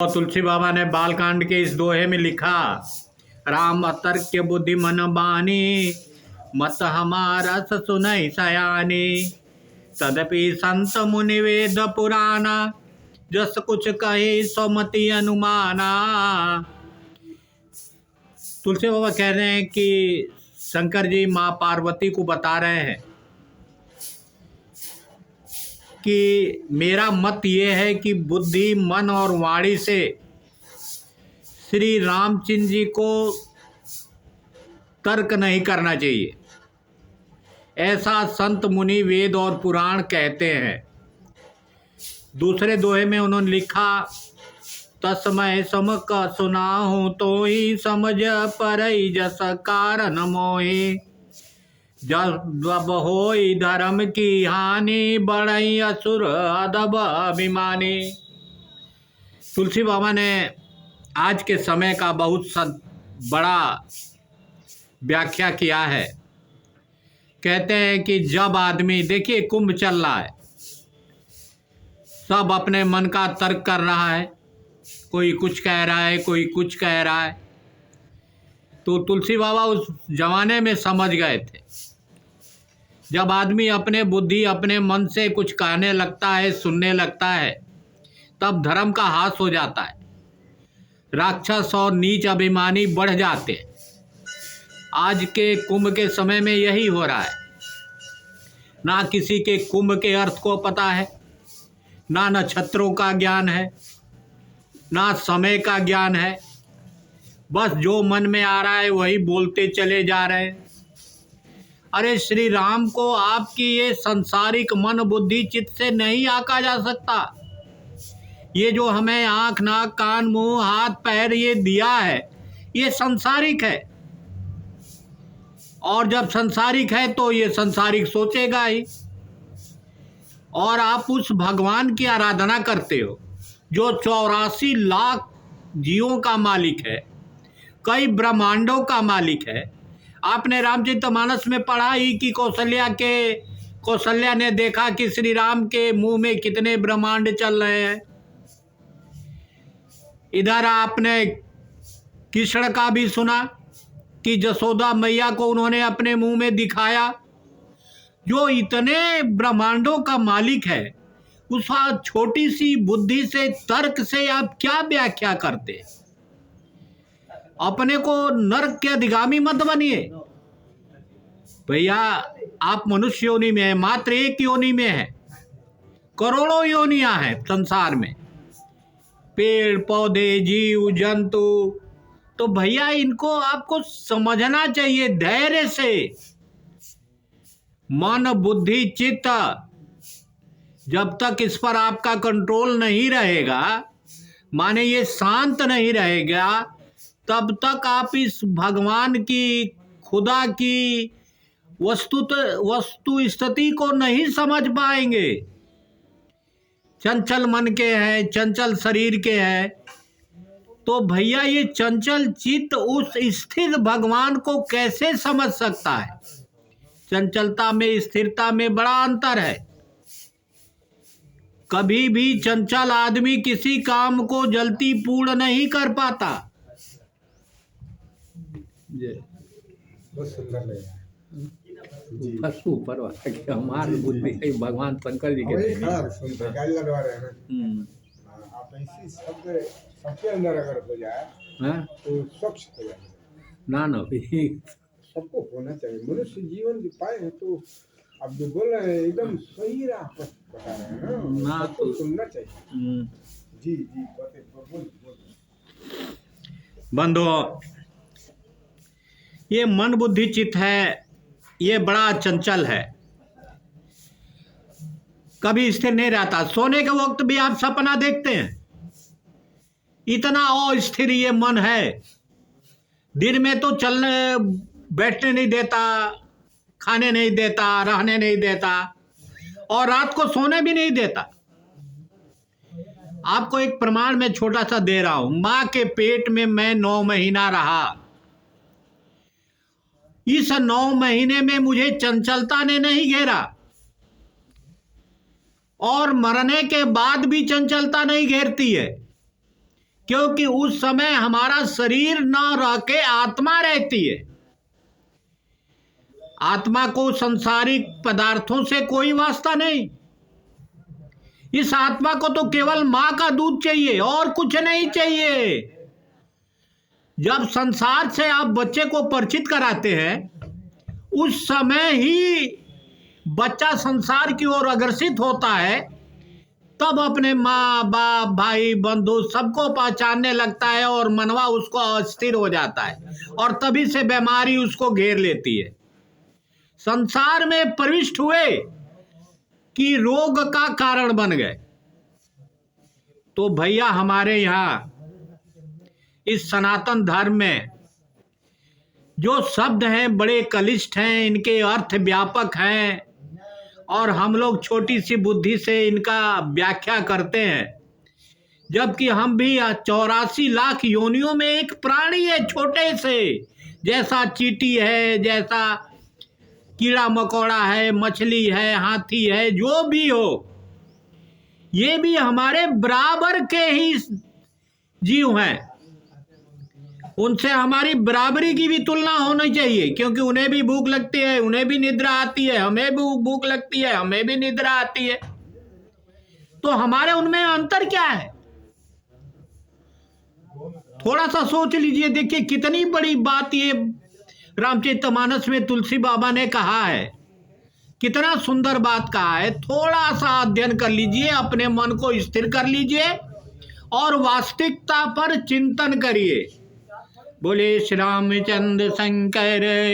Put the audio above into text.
और तुलसी बाबा ने बालकांड के इस दोहे में लिखा, राम अतर्क्य बुद्धि मन बानी, मत हमारा सुनई सयानी। तदपि संत मुनि वेद पुराना, जस कुछ कहे सोमति अनुमाना। तुलसी बाबा कह रहे हैं कि शंकर जी माँ पार्वती को बता रहे हैं कि मेरा मत ये है कि बुद्धि मन और वाणी से श्री रामचंद्र जी को तर्क नहीं करना चाहिए। ऐसा संत मुनि वेद और पुराण कहते हैं। दूसरे दोहे में उन्होंने लिखा, तस्मै समक सुनाहूँ तो ही समझ परई जस कारण मोहि। जब होई धर्म की हानि, बढ़ई असुर अदब अभिमानी। तुलसी बाबा ने आज के समय का बहुत बड़ा व्याख्या किया है। कहते हैं कि जब आदमी, देखिए कुंभ चल रहा है, सब अपने मन का तर्क कर रहा है, कोई कुछ कह रहा है, कोई कुछ कह रहा है। तो तुलसी बाबा उस जमाने में समझ गए थे, जब आदमी अपने बुद्धि अपने मन से कुछ कहने लगता है, सुनने लगता है, तब धर्म का हास हो जाता है। राक्षस और नीच अभिमानी बढ़ जाते हैं। आज के कुंभ के समय में यही हो रहा है। ना किसी के कुंभ के अर्थ को पता है, ना नक्षत्रों का ज्ञान है, ना समय का ज्ञान है। बस जो मन में आ रहा है वही बोलते चले जा रहे हैं। अरे श्री राम को आपकी ये संसारिक मन बुद्धि चित्त से नहीं आका जा सकता। ये जो हमें आँख नाक कान मुंह हाथ पैर ये दिया है, ये संसारिक है। और जब संसारिक है तो ये संसारिक सोचेगा ही। और आप उस भगवान की आराधना करते हो जो 84 लाख जीवों का मालिक है, कई ब्रह्मांडों का मालिक है। आपने रामचरितमानस में पढ़ा ही कि कौशल्या ने देखा कि श्री राम के मुंह में कितने ब्रह्मांड चल रहे हैं। इधर आपने कृष्ण का भी सुना कि जसोदा मैया को उन्होंने अपने मुंह में दिखाया। जो इतने ब्रह्मांडों का मालिक है, उस छोटी सी बुद्धि से, तर्क से आप क्या व्याख्या करते? अपने को नरक के अधिगामी मत बनिए भैया। आप मनुष्य योनि में है, मात्र एक योनि में है, करोड़ों योनियां हैं संसार में, पेड़ पौधे जीव जंतु। तो भैया इनको आपको समझना चाहिए धैर्य से। मन बुद्धि चित्त जब तक इस पर आपका कंट्रोल नहीं रहेगा, माने ये शांत नहीं रहेगा, तब तक आप इस भगवान की, खुदा की वस्तु स्थिति को नहीं समझ पाएंगे। चंचल मन के हैं, चंचल शरीर के हैं, तो भैया ये चंचल चित्त उस स्थिर भगवान को कैसे समझ सकता है? चंचलता में स्थिरता में बड़ा अंतर है। कभी भी चंचल आदमी किसी काम को जल्दी पूर्ण नहीं कर पाता। बहुत सुंदर लगा ऊपर वाला कि हमारी बुद्धि है, भगवान शंकर जी के सुंदर गाली लगवा रहे हैं। आप ऐसी शब्द सबके अंदर अगर हो जाए तो स्वच्छ हो जाए। ना भी सबको होना चाहिए। मनुष्य जीवन जी पाए हैं तो आप जो बोल रहे हैं एकदम सही राह पर बता रहे हैं ना, सबको सुनना चाहिए। जी जी बोल। बंधुओं, ये मन बुद्धि चित्त है, ये बड़ा चंचल है, कभी स्थिर नहीं रहता। सोने के वक्त भी आप सपना देखते हैं, इतना अस्थिर ये मन है। दिन में तो चलने बैठने नहीं देता, खाने नहीं देता, रहने नहीं देता, और रात को सोने भी नहीं देता। आपको एक प्रमाण मैं छोटा सा दे रहा हूं। मां के पेट में मैं 9 महीना रहा। इस 9 महीने में मुझे चंचलता ने नहीं घेरा, और मरने के बाद भी चंचलता नहीं घेरती है। क्योंकि उस समय हमारा शरीर न रह के आत्मा रहती है। आत्मा को संसारिक पदार्थों से कोई वास्ता नहीं। इस आत्मा को तो केवल मां का दूध चाहिए और कुछ नहीं चाहिए। जब संसार से आप बच्चे को परिचित कराते हैं, उस समय ही बच्चा संसार की ओर अग्रसित होता है, तब अपने माँ बाप भाई बंधु सबको पहचानने लगता है और मनवा उसको अस्थिर हो जाता है और तभी से बीमारी उसको घेर लेती है। संसार में प्रविष्ट हुए कि रोग का कारण बन गए। तो भैया हमारे यहाँ इस सनातन धर्म में जो शब्द हैं बड़े कलिष्ठ हैं, इनके अर्थ व्यापक हैं और हम लोग छोटी सी बुद्धि से इनका व्याख्या करते हैं, जबकि हम भी 84 लाख योनियों में एक प्राणी है छोटे से, जैसा चींटी है, जैसा कीड़ा मकोड़ा है, मछली है, हाथी है, जो भी हो, ये भी हमारे बराबर के ही जीव हैं। उनसे हमारी बराबरी की भी तुलना होनी चाहिए, क्योंकि उन्हें भी भूख लगती है, उन्हें भी निद्रा आती है, हमें भी भूख लगती है, हमें भी निद्रा आती है। तो हमारे उनमें अंतर क्या है? थोड़ा सा सोच लीजिए। देखिए कितनी बड़ी बात ये रामचरितमानस में तुलसी बाबा ने कहा है, कितना सुंदर बात कहा है। थोड़ा सा अध्ययन कर लीजिए, अपने मन को स्थिर कर लीजिए और वास्तविकता पर चिंतन करिए। बोले श्री रामचंद्र शंकर।